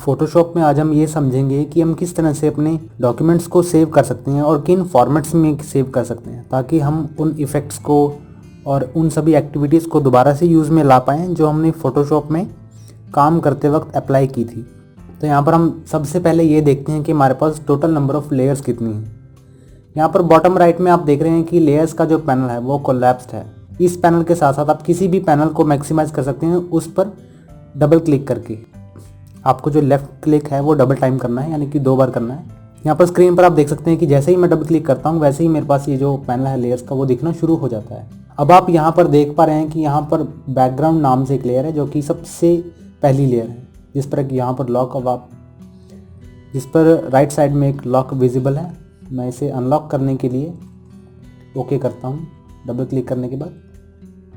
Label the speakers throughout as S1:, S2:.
S1: Photoshop में आज हम ये समझेंगे कि हम किस तरह से अपने डॉक्यूमेंट्स को सेव कर सकते हैं और किन फॉर्मेट्स में सेव कर सकते हैं, ताकि हम उन इफ़ेक्ट्स को और उन सभी एक्टिविटीज़ को दोबारा से यूज़ में ला पाएँ जो हमने फ़ोटोशॉप में काम करते वक्त अप्लाई की थी। तो यहाँ पर हम सबसे पहले ये देखते हैं कि हमारे पास टोटल नंबर ऑफ़ लेयर्स कितनी हैं। यहाँ पर बॉटम राइट में आप देख रहे हैं कि लेयर्स का जो पैनल है वो कोलैप्स्ड है। इस पैनल के साथ साथ आप किसी भी पैनल को मैक्सिमाइज कर सकते हैं उस पर डबल क्लिक करके। आपको जो लेफ़्ट क्लिक है वो डबल टाइम करना है, यानी कि 2 बार करना है। यहाँ पर स्क्रीन पर आप देख सकते हैं कि जैसे ही मैं डबल क्लिक करता हूँ वैसे ही मेरे पास ये जो पैनल है लेयर्स का वो दिखना शुरू हो जाता है। अब आप यहाँ पर देख पा रहे हैं कि यहाँ पर बैकग्राउंड नाम से एक लेयर है जो कि सबसे पहली लेयर है, जिस पर यहाँ पर लॉक जिस पर राइट साइड में एक लॉक विजिबल है। मैं इसे अनलॉक करने के लिए ओके करता हूँ डबल क्लिक करने के बाद।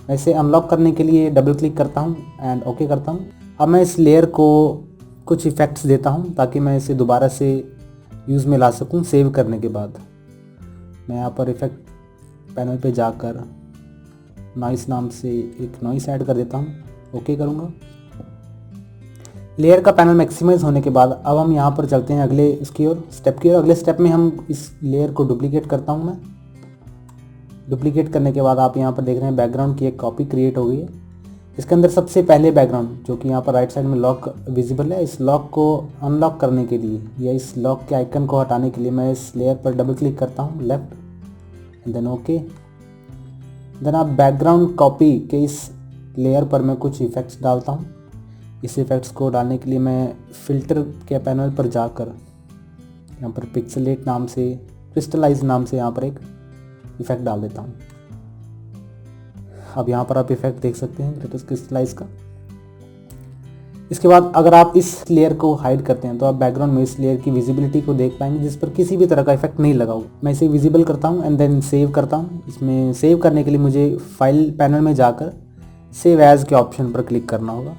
S1: मैं इसे अनलॉक करने के लिए डबल क्लिक करता हूँ एंड ओके करता हूँ। अब मैं इस लेयर को कुछ इफ़ेक्ट्स देता हूँ ताकि मैं इसे दोबारा से यूज़ में ला सकूँ सेव करने के बाद। मैं यहाँ पर इफ़ेक्ट पैनल पे जाकर नॉइस नाम से एक नॉइस ऐड कर देता हूँ, ओके करूँगा। लेयर का पैनल मैक्सिमाइज होने के बाद अब हम यहाँ पर चलते हैं अगले स्टेप की ओर। अगले स्टेप में हम इस लेयर को डुप्लीकेट करता हूँ मैं। डुप्लीकेट करने के बाद आप यहाँ पर देख रहे हैं बैकग्राउंड की एक कॉपी क्रिएट हो गई है। इसके अंदर सबसे पहले बैकग्राउंड जो कि यहाँ पर राइट साइड में लॉक विजिबल है, इस लॉक को अनलॉक करने के लिए या इस लॉक के आइकन को हटाने के लिए मैं इस लेयर पर डबल क्लिक करता हूँ left and then okay. Then आप बैकग्राउंड कॉपी के इस लेयर पर मैं कुछ इफ़ेक्ट्स डालता हूँ। इस इफ़ेक्ट्स को डालने के लिए मैं फ़िल्टर के पैनल पर जाकर यहाँ पर पिक्सेलेट नाम से क्रिस्टलाइज नाम से यहाँ पर एक इफ़ेक्ट डाल देता हूँ। अब यहाँ पर आप इफ़ेक्ट देख सकते हैं ग्रेटेस्ट क्रिस्टलाइज का। इसके बाद अगर आप इस लेयर को हाइड करते हैं तो आप बैकग्राउंड में इस लेयर की विजिबिलिटी को देख पाएंगे जिस पर किसी भी तरह का इफेक्ट नहीं लगा हुआ। मैं इसे विजिबल करता हूँ एंड देन सेव करता हूँ। इसमें सेव करने के लिए मुझे फाइल पैनल में जाकर सेव एज के ऑप्शन पर क्लिक करना होगा।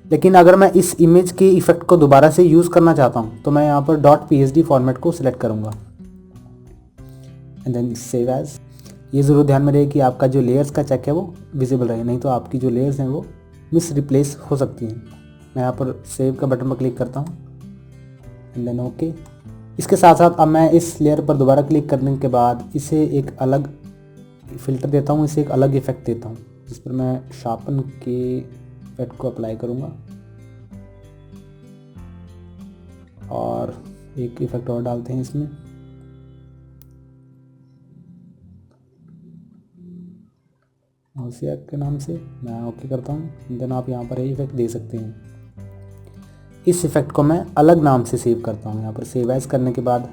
S1: लेकिन अगर मैं इस इमेज के इफेक्ट को दोबारा से यूज़ करना चाहता हूँ तो मैं यहाँ पर .psd फॉर्मेट को सिलेक्ट करूँगा एंड देन सेव एज। ये ज़रूर ध्यान में रहे कि आपका जो लेयर्स का चेक है वो विजिबल रहे, नहीं तो आपकी जो लेयर्स हैं वो मिस रिप्लेस हो सकती हैं। मैं यहाँ पर सेव का बटन पर क्लिक करता हूँ एंड देन ओके। इसके साथ साथ अब मैं इस लेयर पर दोबारा क्लिक करने के बाद इसे एक अलग फ़िल्टर देता हूँ, इसे एक अलग इफ़ेक्ट देता हूँ जिस पर मैं शार्पन के इफेक्ट को अप्लाई करूँगा और एक इफ़ेक्ट और डालते हैं इसमें। मौसिया के नाम से मैं ओके करता हूँ। देन आप यहाँ पर ये इफेक्ट दे सकते हैं। इस इफ़ेक्ट को मैं अलग नाम से सेव करता हूँ। यहाँ पर सेव एज करने के बाद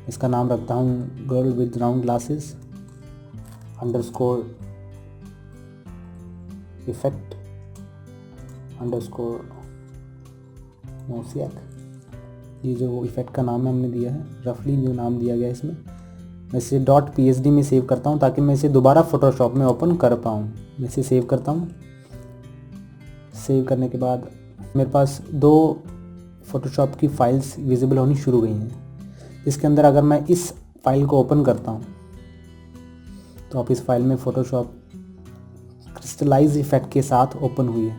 S1: इसका नाम रखता हूँ girl with round glasses underscore effect underscore mosaic. ये जो इफ़ेक्ट का नाम है हमने दिया है, रफली जो नाम दिया गया है इसमें, मैं इसे .psd में सेव करता हूँ ताकि मैं इसे दोबारा फ़ोटोशॉप में ओपन कर पाऊँ। मैं इसे सेव करता हूँ। सेव करने के बाद मेरे पास 2 फ़ोटोशॉप की फ़ाइल्स विजिबल होनी शुरू हुई हैं। इसके अंदर अगर मैं इस फाइल को ओपन करता हूँ तो आप इस फाइल में फ़ोटोशॉप क्रिस्टलाइज इफ़ेक्ट के साथ ओपन हुई है।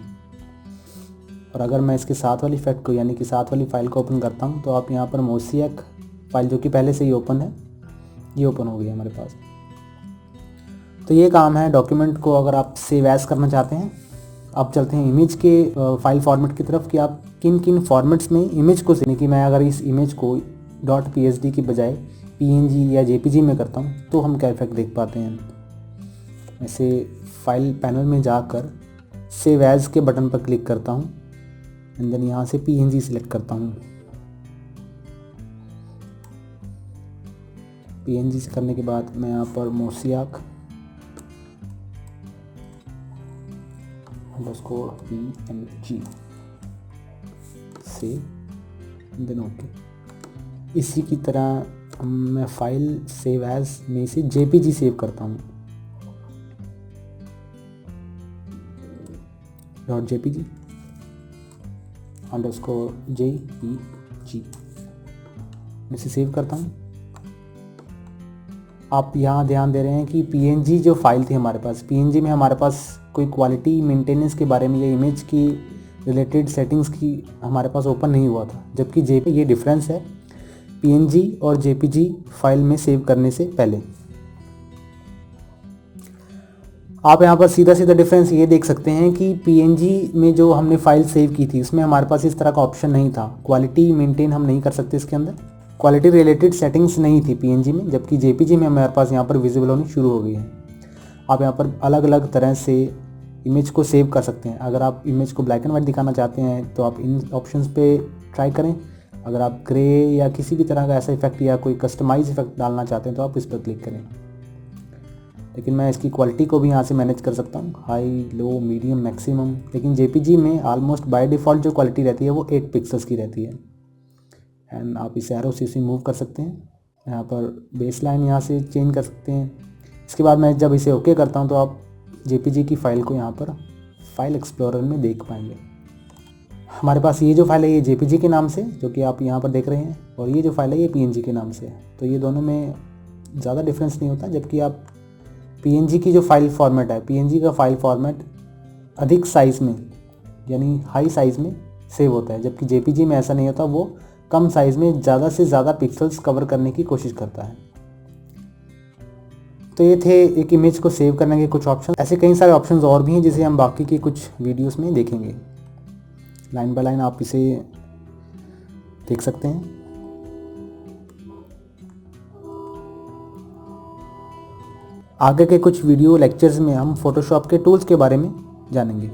S1: और अगर मैं इसके साथ वाली इफ़ेक्ट को यानी कि साथ वाली फ़ाइल को ओपन करता हूँ तो आप यहाँ पर मोसियक फाइल जो कि पहले से ही ओपन है, ये ओपन हो गई है हमारे पास। तो ये काम है डॉक्यूमेंट को अगर आप सेव एज करना चाहते हैं। अब चलते हैं इमेज के फाइल फॉर्मेट की तरफ कि आप किन किन फॉर्मेट्स में इमेज को सेव। कि मैं अगर इस इमेज को .psd की बजाय png या jpg में करता हूँ तो हम क्या इफेक्ट देख पाते हैं। ऐसे फाइल पैनल में जाकर सेव एज के बटन पर क्लिक करता हूँ एंड देन यहाँ से png सिलेक्ट करता हूँ। png से करने के बाद मैं यहाँ पर मोसियाक _png से देन ओके। इसी की तरह मैं फाइल सेव एज में इसे jpg सेव करता हूँ .jpg _jpg मैं इसे सेव करता हूँ। आप यहाँ ध्यान दे रहे हैं कि png जो फाइल थी हमारे पास, png में हमारे पास कोई क्वालिटी मेंटेनेंस के बारे में या इमेज की रिलेटेड सेटिंग्स की हमारे पास ओपन नहीं हुआ था, जबकि ये डिफरेंस है PNG और JPG फाइल में सेव करने से पहले। आप यहाँ पर सीधा सीधा डिफरेंस ये देख सकते हैं कि PNG में जो हमने फाइल सेव की थी उसमें हमारे पास इस तरह का ऑप्शन नहीं था, क्वालिटी मेंटेन हम नहीं कर सकते इसके अंदर, क्वालिटी रिलेटेड सेटिंग्स नहीं थी PNG में, जबकि JPG में हमारे पास यहाँ पर विजिबल होनी शुरू हो गई है। आप यहाँ पर अलग अलग तरह से इमेज को सेव कर सकते हैं। अगर आप इमेज को ब्लैक एंड वाइट दिखाना चाहते हैं तो आप इन ऑप्शंस पे ट्राई करें। अगर आप ग्रे या किसी भी तरह का ऐसा इफेक्ट या कोई कस्टमाइज इफेक्ट डालना चाहते हैं तो आप इस पर क्लिक करें। लेकिन मैं इसकी क्वालिटी को भी यहाँ से मैनेज कर सकता हूँ, हाई, लो, मीडियम, मैक्सिमम। लेकिन JPG में ऑलमोस्ट बाय डिफ़ॉल्ट जो क्वालिटी रहती है वो 8 पिक्सल्स की रहती है। एंड आप इस एरो से मूव कर सकते हैं। यहाँ पर बेस लाइन यहाँ से चेंज कर सकते हैं। इसके बाद मैं जब इसे ओके करता हूँ तो आप JPG की फ़ाइल को यहाँ पर फाइल एक्सप्लोरर में देख पाएंगे। हमारे पास ये जो फाइल है ये JPG के नाम से, जो कि आप यहाँ पर देख रहे हैं, और ये जो फाइल है ये PNG के नाम से। तो ये दोनों में ज़्यादा डिफरेंस नहीं होता। जबकि आप PNG की जो फाइल फॉर्मेट है, PNG का फाइल फॉर्मेट अधिक साइज़ में यानी हाई साइज़ में सेव होता है, जबकि JPG में ऐसा नहीं होता, वो कम साइज़ में ज़्यादा से ज़्यादा पिक्सल्स कवर करने की कोशिश करता है। तो ये थे एक इमेज को सेव करने के कुछ ऑप्शन। ऐसे कई सारे ऑप्शंस और भी हैं जिसे हम बाकी की कुछ वीडियोस में देखेंगे। लाइन बाय लाइन आप इसे देख सकते हैं। आगे के कुछ वीडियो लेक्चर्स में हम फोटोशॉप के टूल्स के बारे में जानेंगे।